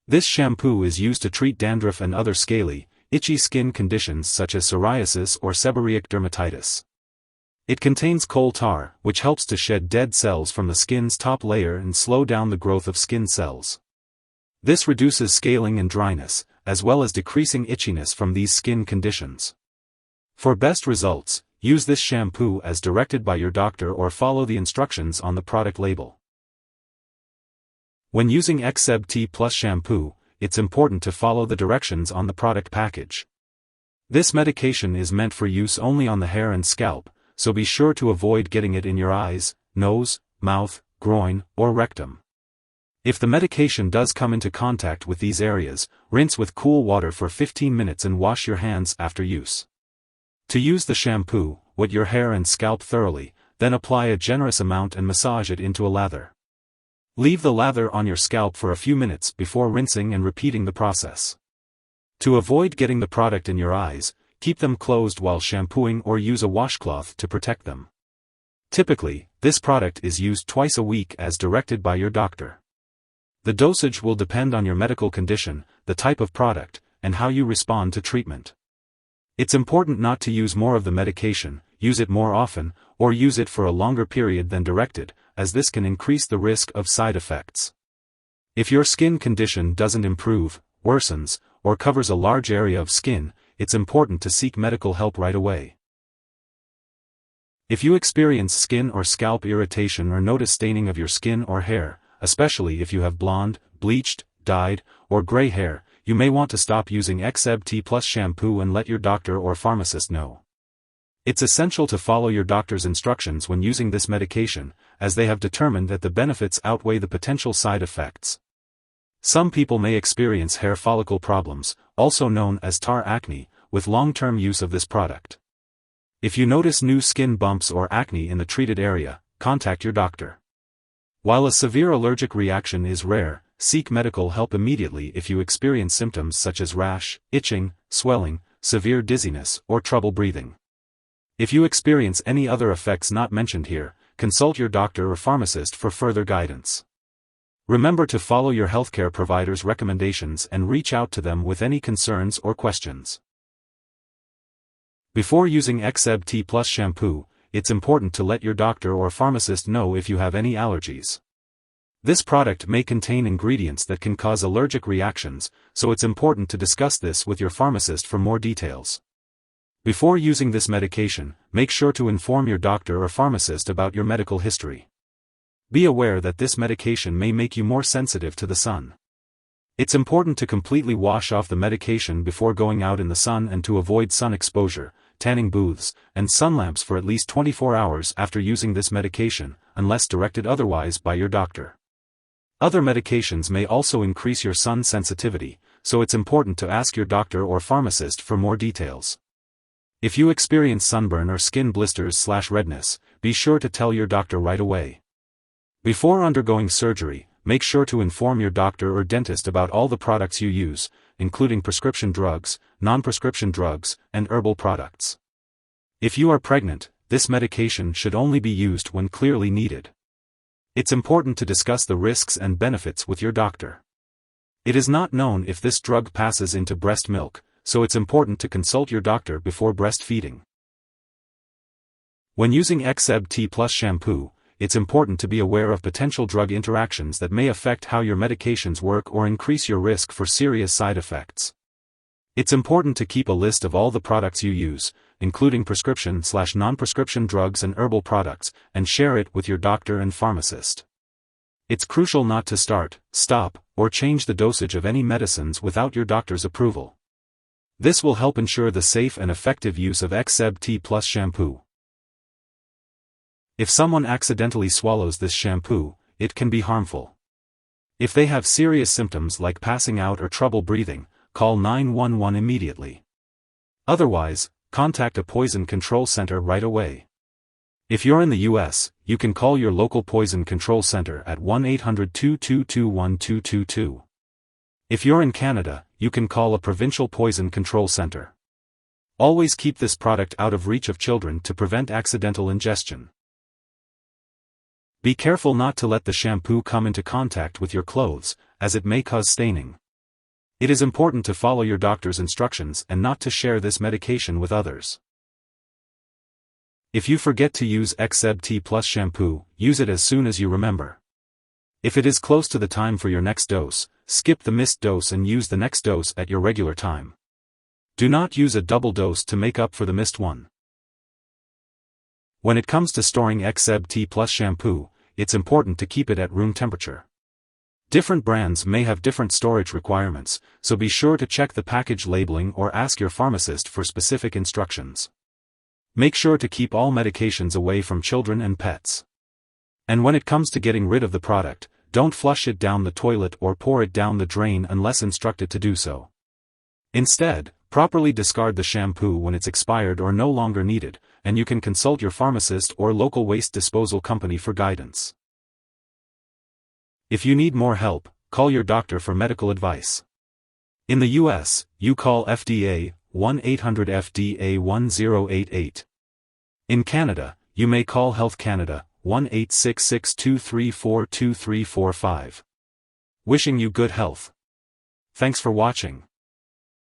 This shampoo is used to treat dandruff and other scaly, itchy skin conditions such as psoriasis or seborrheic dermatitis. It contains coal tar, which helps to shed dead cells from the skin's top layer and slow down the growth of skin cells. This reduces scaling and dryness, as well as decreasing itchiness from these skin conditions. For best results, use this shampoo as directed by your doctor or follow the instructions on the product label. When using X-Seb T+ shampoo, it's important to follow the directions on the product package. This medication is meant for use only on the hair and scalp, so be sure to avoid getting it in your eyes, nose, mouth, groin, or rectum. If the medication does come into contact with these areas, rinse with cool water for 15 minutes and wash your hands after use. To use the shampoo, wet your hair and scalp thoroughly, then apply a generous amount and massage it into a lather. Leave the lather on your scalp for a few minutes before rinsing and repeating the process. To avoid getting the product in your eyes, keep them closed while shampooing or use a washcloth to protect them. Typically, this product is used twice a week as directed by your doctor. The dosage will depend on your medical condition, the type of product, and how you respond to treatment. It's important not to use more of the medication, use it more often, or use it for a longer period than directed, as this can increase the risk of side effects. If your skin condition doesn't improve, worsens, or covers a large area of skin, it's important to seek medical help right away. If you experience skin or scalp irritation or notice staining of your skin or hair, especially if you have blonde, bleached, dyed, or gray hair, you may want to stop using X-Seb T+ shampoo and let your doctor or pharmacist know. It's essential to follow your doctor's instructions when using this medication, as they have determined that the benefits outweigh the potential side effects. Some people may experience hair follicle problems, also known as tar acne, with long-term use of this product. If you notice new skin bumps or acne in the treated area, contact your doctor. While a severe allergic reaction is rare, seek medical help immediately if you experience symptoms such as rash, itching, swelling, severe dizziness, or trouble breathing. If you experience any other effects not mentioned here, consult your doctor or pharmacist for further guidance. Remember to follow your healthcare provider's recommendations and reach out to them with any concerns or questions. Before using X-Seb T+ shampoo, it's important to let your doctor or pharmacist know if you have any allergies. This product may contain ingredients that can cause allergic reactions, so it's important to discuss this with your pharmacist for more details. Before using this medication, make sure to inform your doctor or pharmacist about your medical history. Be aware that this medication may make you more sensitive to the sun. It's important to completely wash off the medication before going out in the sun and to avoid sun exposure, tanning booths, and sun lamps for at least 24 hours after using this medication, unless directed otherwise by your doctor. Other medications may also increase your sun sensitivity, so it's important to ask your doctor or pharmacist for more details. If you experience sunburn or skin blisters/redness, be sure to tell your doctor right away. Before undergoing surgery, make sure to inform your doctor or dentist about all the products you use, including prescription drugs, non-prescription drugs, and herbal products. If you are pregnant, this medication should only be used when clearly needed. It's important to discuss the risks and benefits with your doctor. It is not known if this drug passes into breast milk, so it's important to consult your doctor before breastfeeding. When using X-Seb T+ shampoo, it's important to be aware of potential drug interactions that may affect how your medications work or increase your risk for serious side effects. It's important to keep a list of all the products you use, including prescription/non-prescription drugs and herbal products, and share it with your doctor and pharmacist. It's crucial not to start, stop, or change the dosage of any medicines without your doctor's approval. This will help ensure the safe and effective use of X-Seb T+ shampoo. If someone accidentally swallows this shampoo, it can be harmful. If they have serious symptoms like passing out or trouble breathing, call 911 immediately. Otherwise, contact a poison control center right away. If you're in the US, you can call your local poison control center at 1-800-222-1222. If you're in Canada, you can call a provincial poison control center. Always keep this product out of reach of children to prevent accidental ingestion. Be careful not to let the shampoo come into contact with your clothes, as it may cause staining. It is important to follow your doctor's instructions and not to share this medication with others. If you forget to use X-Seb T Plus shampoo, use it as soon as you remember. If it is close to the time for your next dose, skip the missed dose and use the next dose at your regular time. Do not use a double dose to make up for the missed one. When it comes to storing X-Seb T Plus shampoo, it's important to keep it at room temperature. Different brands may have different storage requirements, so be sure to check the package labeling or ask your pharmacist for specific instructions. Make sure to keep all medications away from children and pets. And when it comes to getting rid of the product, don't flush it down the toilet or pour it down the drain unless instructed to do so. Instead, properly discard the shampoo when it's expired or no longer needed, and you can consult your pharmacist or local waste disposal company for guidance. If you need more help, call your doctor for medical advice. In the US, you call FDA, 1-800-FDA-1088. In Canada, you may call Health Canada, 1-866-234-2345. Wishing you good health. Thanks for watching.